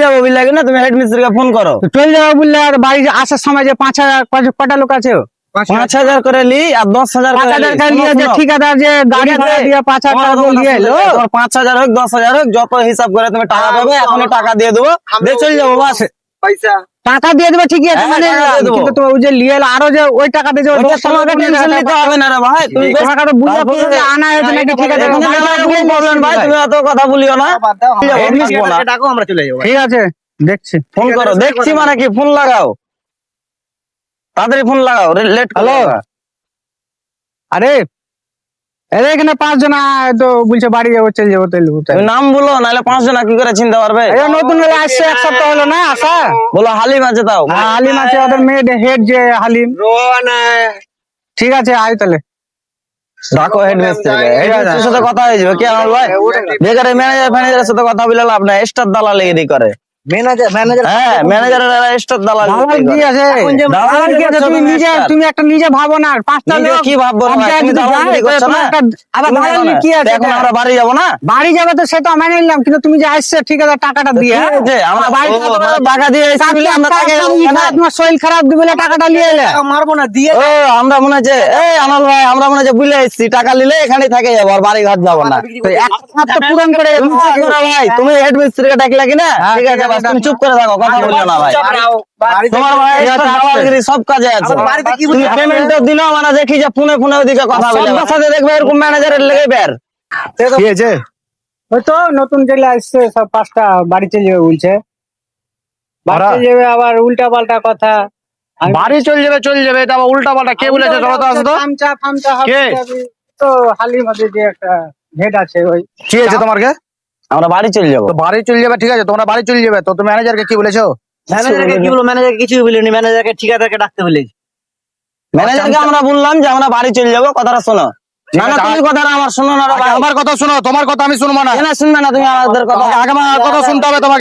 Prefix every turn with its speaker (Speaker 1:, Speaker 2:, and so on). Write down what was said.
Speaker 1: যাবো বুঝলে না, তুমি হেড মিস্ত্রিকে ফোন করো।
Speaker 2: চলে যাবো বললে, আর বাড়ি আসার সময় যে 5,000 কটা লোক আছে?
Speaker 1: 5,000 করে লি আর 10,000 করে
Speaker 2: 5,000
Speaker 1: লি।
Speaker 2: টাকা নিয়ে যে ঠিকাদার যে গাড়ি ভাড়া দিয়ে 5,000 টাকা করে নিয়ে এলো।
Speaker 1: 5,000 হোক 10,000 হোক, যত হিসাব করে তুমি টাকা পাবে, এখনই টাকা দিয়ে দেবো, দিয়ে চলে যাবো বাস।
Speaker 2: টাকা দিয়ে দেবে ঠিকই আছে,
Speaker 1: হ্যাঁ,
Speaker 2: মানে
Speaker 1: টাকা দিয়ে দেবো।
Speaker 2: কিন্তু তো ওই যে নিয়ে এলো আরো যে ওই টাকা দিয়ে যে ওই
Speaker 1: ওইটা
Speaker 2: 10
Speaker 1: তোমাকে টেনশন নিতে হবে না রে ভাই, তুমি বেশ
Speaker 2: টাকাটা বুঝে
Speaker 1: তারপরে
Speaker 2: আনা হয়েছে নাকি ঠিকাদার?
Speaker 1: এখানে মেলা রকম প্রবলেম ভাই, তুমি অত কথা বলিও না।
Speaker 3: আমরা চলে যাবো।
Speaker 2: ঠিক আছে, দেখছি।
Speaker 1: ফোন করো, দেখছি মানে কি, ফোন লাগাও, তাড়াতাড়ি ফোন লাগাও, লেট করো
Speaker 2: হ্যালো।
Speaker 1: না।
Speaker 2: আরে এখানে 5 জন তো বলছে বাড়ি যাবো, চলে যাবো, তাহলে
Speaker 1: তুমি নাম বলো, নাহলে 5 জন কি করে চিনতে পারবে?
Speaker 2: নতুন হলে আসছে, 1 সপ্তাহ হলো না আসা।
Speaker 1: বলো হালিম আছে, তাও
Speaker 2: হ্যাঁ, হালিম আছে, ওদের মেয়ের হেড যে হালিম। ঠিক আছে, আয় তাহলে।
Speaker 1: ডাকো হেড মিস্ত্রিকে, হেড মিস্ত্রির সাথে কথা হয়ে যাবে। কি আমার ভাই বেকারে ম্যানেজার ফ্যানেজারের সাথে কথা বলে লাভ নাই, স্টার দালাল এগিয়ে করে।
Speaker 3: ম্যানেজার
Speaker 1: হ্যাঁ, ম্যানেজারের স্টার দালাল
Speaker 2: দালাল কি আছে? দালাল কি আছে? তুমি একটা নিজে ভাবো না, 5টা
Speaker 1: নিজে
Speaker 2: লোক
Speaker 1: কি ভাববো না,
Speaker 2: পঞ্চায়েত
Speaker 1: তুমি
Speaker 2: যদি
Speaker 1: দালালি
Speaker 2: যায়,
Speaker 1: করছো
Speaker 2: তোমার
Speaker 1: না?
Speaker 2: একটা- আবার
Speaker 1: তুমি
Speaker 2: দালাল
Speaker 1: এখন-
Speaker 2: কি আছে?
Speaker 1: এখন আমরা বাড়ি যাবো না?
Speaker 2: বাড়ি যাবে তো সে তো মেনে নিলাম, কিন্তু তুমি যে আসছে ঠিক আছে টাকাটা দিয়ে,
Speaker 1: ঠিক আছে, আমরা
Speaker 2: বাড়ি
Speaker 1: ও, মানে টাকা দিয়ে এসেছি বলে আমরা তাকে
Speaker 2: তোমার শরীর খারাপ বলে টাকাটা নিয়ে এলে।
Speaker 3: মারবো না দিয়ে
Speaker 1: ও, আমরা মনে হচ্ছে এই আনাল ভাই, আমরা মনে হচ্ছে বুঝলে এসেছি, টাকা নিলে এখানে থাকে যাবো, আর বাড়ি ঘাট যাবো না।
Speaker 2: তো এক হাত তো পূরণ করে
Speaker 1: তুমি কি করো ভাই, তুমি হেড মিস্ত্রিকে ডাকলে কি না?
Speaker 2: হ্যাঁ,
Speaker 1: ঠিক আছে,
Speaker 2: ঠিক
Speaker 1: বাস
Speaker 2: আছে,
Speaker 1: তুমি চুপ করে থাকো, কথা বলছো না ভাই। তোমার ভাই extra দালালগিরি সব কাজে আছে।
Speaker 3: বাড়িতে কি
Speaker 1: তুমি পেমেন্টও দিলেও মানে দেখি যে ফোনে ফোনে ওইদিকে কথা বলে, সবার সাথে দেখবে এরকম ম্যানেজারের লেগে বের।
Speaker 2: কি হয়েছে? ওই তো নতুন জেলে আসছে, সব 5টা বাড়ি চলে যাবে বলছে, বাড়ি চলে যাবে, আবার উল্টা পাল্টা কথা।
Speaker 4: বাড়ি চলে যাবে, এটা আবার উল্টা পাল্টা কে বলেছে? চলো তো আসো তো।
Speaker 2: ফামচা
Speaker 4: কে?
Speaker 2: তো হালিম আছে যে একটা হেড আছে, ওই
Speaker 4: কি হয়েছে তোমার কে?
Speaker 1: আমরা বাড়ি চলে যাবো।
Speaker 4: তো বাড়ি চলে যাবে, ঠিক আছে, তোমরা বাড়ি চলে যাবে, তো তুমি ম্যানেজারকে কি বলেছো?
Speaker 3: ম্যানেজারকে কি বলবো? ম্যানেজারকে কিছুই বলিনি, ম্যানেজারকে ঠিকাদারকে ডাকতে বলেছি।
Speaker 1: ম্যানেজারকে আমরা বললাম যে আমরা বাড়ি চলে যাবো, কথাটা শোনো। না না, তুমি কথাটা আমার শোনো না রে ভাই।
Speaker 4: আমার কথা শোনো, তোমার কথা আমি শুনবো না।
Speaker 1: কেন শুনবে না তুমি আমাদের কথা?
Speaker 4: আগে আমার কথা শুনতে হবে তোমাকে।